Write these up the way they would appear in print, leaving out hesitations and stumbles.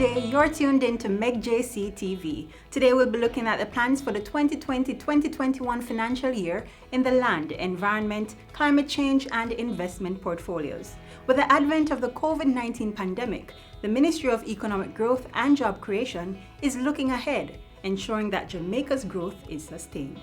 day, you're tuned in to MegJC TV. Today we'll be looking at the plans for the 2020-2021 financial year in the land, environment, climate change and investment portfolios. With the advent of the COVID-19 pandemic, the Ministry of Economic Growth and Job Creation is looking ahead, ensuring that Jamaica's growth is sustained.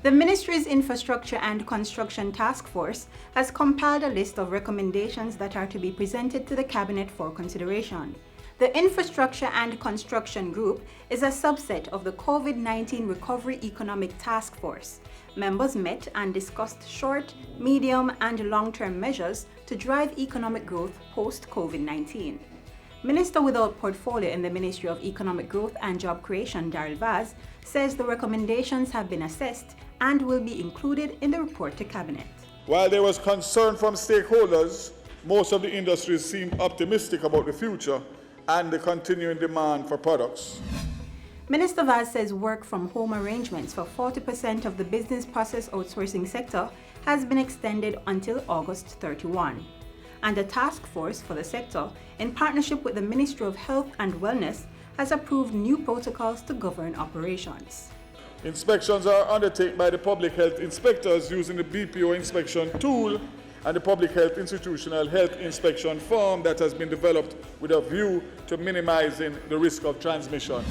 The Ministry's Infrastructure and Construction Task Force has compiled a list of recommendations that are to be presented to the Cabinet for consideration. The Infrastructure and Construction Group is a subset of the COVID-19 Recovery Economic Task Force. Members met and discussed short, medium, and long-term measures to drive economic growth post-COVID-19. Minister without portfolio in the Ministry of Economic Growth and Job Creation, Darrell Vaz, says the recommendations have been assessed and will be included in the report to Cabinet. While there was concern from stakeholders, most of the industries seemed optimistic about the future and the continuing demand for products. Minister Vaz says work-from-home arrangements for 40% of the business process outsourcing sector has been extended until August 31. And a task force for the sector, in partnership with the Ministry of Health and Wellness, has approved new protocols to govern operations. Inspections are undertaken by the public health inspectors using the BPO inspection tool and the public health institutional health inspection form that has been developed with a view to minimizing the risk of transmission.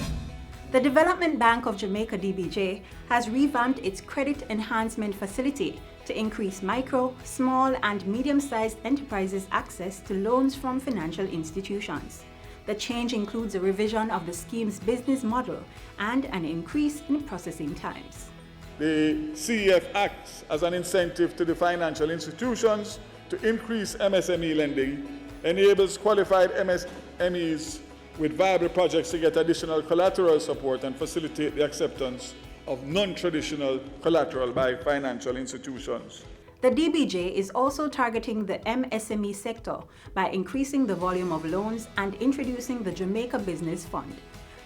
The Development Bank of Jamaica (DBJ) has revamped its credit enhancement facility to increase micro, small and medium-sized enterprises' access to loans from financial institutions. The change includes a revision of the scheme's business model and an increase in processing times. The CEF acts as an incentive to the financial institutions to increase MSME lending, enables qualified MSMEs with viable projects to get additional collateral support and facilitate the acceptance of non-traditional collateral by financial institutions. The DBJ is also targeting the MSME sector by increasing the volume of loans and introducing the Jamaica Business Fund.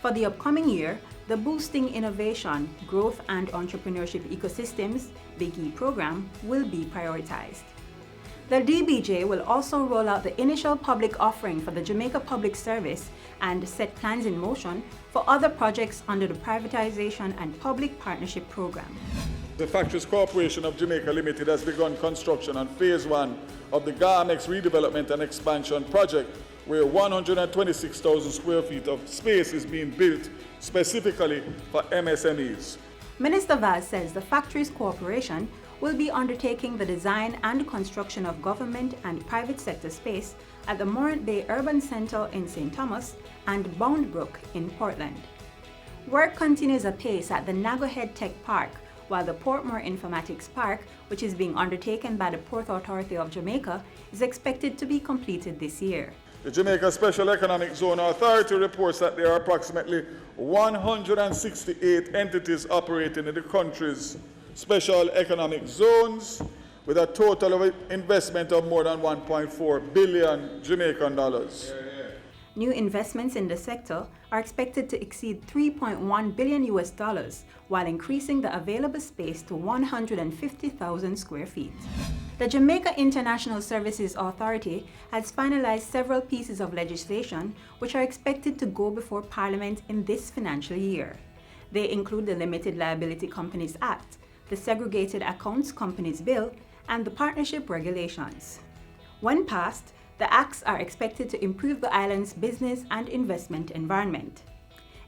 For the upcoming year, the Boosting Innovation, Growth and Entrepreneurship Ecosystems (Big E program will be prioritized. The DBJ will also roll out the initial public offering for the Jamaica Public Service and set plans in motion for other projects under the Privatization and Public Partnership Program. The Factories Corporation of Jamaica Limited has begun construction on Phase 1 of the Garmex Redevelopment and Expansion Project, where 126,000 square feet of space is being built specifically for MSMEs. Minister Vaz says the Factories Corporation will be undertaking the design and construction of government and private sector space at the Morant Bay Urban Centre in St. Thomas and Boundbrook in Portland. Work continues apace at the Nagohead Tech Park, while the Portmore Informatics Park, which is being undertaken by the Port Authority of Jamaica, is expected to be completed this year. The Jamaica Special Economic Zone Authority reports that there are approximately 168 entities operating in the country's special economic zones, with a total of investment of more than 1.4 billion Jamaican dollars. New investments in the sector are expected to exceed $3.1 billion US, while increasing the available space to 150,000 square feet. The Jamaica International Services Authority has finalized several pieces of legislation which are expected to go before Parliament in this financial year. They include the Limited Liability Companies Act, the Segregated Accounts Companies Bill, and the Partnership Regulations. When passed, the acts are expected to improve the island's business and investment environment.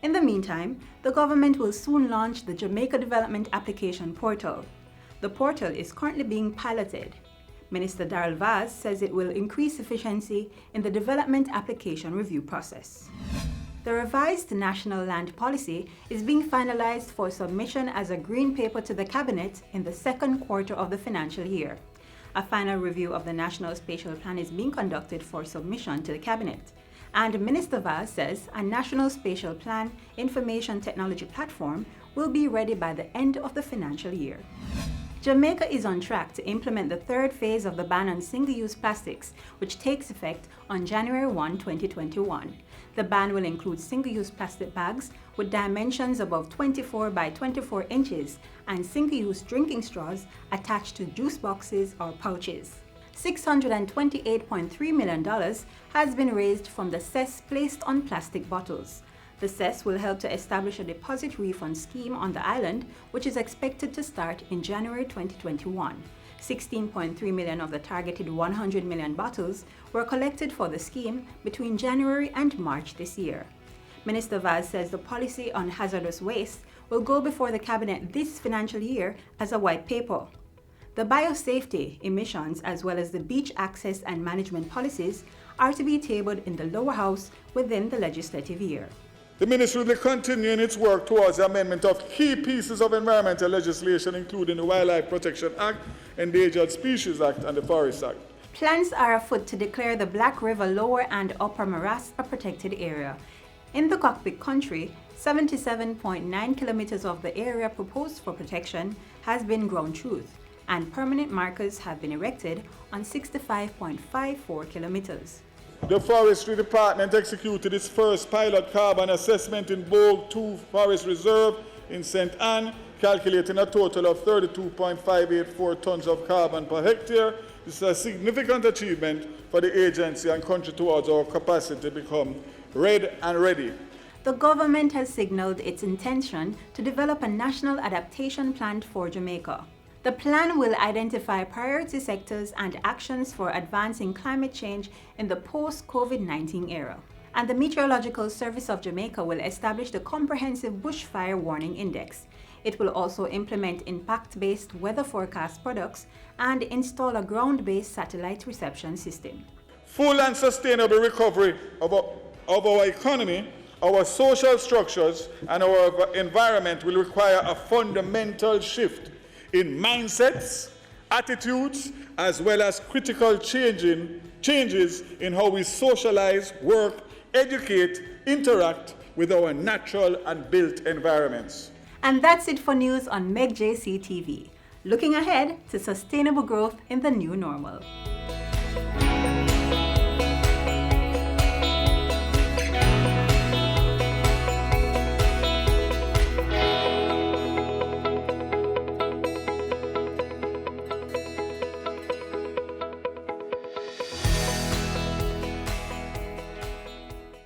In the meantime, the government will soon launch the Jamaica Development Application Portal. The portal is currently being piloted. Minister Darrell Vaz says it will increase efficiency in the development application review process. The revised National Land Policy is being finalized for submission as a green paper to the Cabinet in the second quarter of the financial year. A final review of the National Spatial Plan is being conducted for submission to the Cabinet. And Minister Vaz says a National Spatial Plan Information Technology Platform will be ready by the end of the financial year. Jamaica is on track to implement the third phase of the ban on single-use plastics, which takes effect on January 1, 2021. The ban will include single-use plastic bags with dimensions above 24 by 24 inches and single-use drinking straws attached to juice boxes or pouches. $628.3 million has been raised from the cess placed on plastic bottles. The cess will help to establish a deposit refund scheme on the island, which is expected to start in January 2021. 16.3 million of the targeted 100 million bottles were collected for the scheme between January and March this year. Minister Vaz says the policy on hazardous waste will go before the Cabinet this financial year as a white paper. The biosafety, emissions, as well as the beach access and management policies are to be tabled in the lower house within the legislative year. The Ministry will continue in its work towards the amendment of key pieces of environmental legislation, including the Wildlife Protection Act, Endangered Species Act, and the Forest Act. Plans are afoot to declare the Black River Lower and Upper Morass a protected area. In the cockpit country, 77.9 kilometers of the area proposed for protection has been ground truth, and permanent markers have been erected on 65.54 kilometers. The Forestry Department executed its first pilot carbon assessment in Bold 2 Forest Reserve in St. Anne, calculating a total of 32.584 tons of carbon per hectare. This is a significant achievement for the agency and country towards our capacity to become red and ready. The government has signaled its intention to develop a national adaptation plan for Jamaica. The plan will identify priority sectors and actions for advancing climate change in the post-COVID-19 era. And the Meteorological Service of Jamaica will establish the Comprehensive Bushfire Warning Index. It will also implement impact-based weather forecast products and install a ground-based satellite reception system. Full and sustainable recovery of our economy, our social structures, and our environment will require a fundamental shift in mindsets, attitudes, as well as critical changes in how we socialize, work, educate, interact with our natural and built environments. And that's it for news on MEGJC TV. Looking ahead to sustainable growth in the new normal.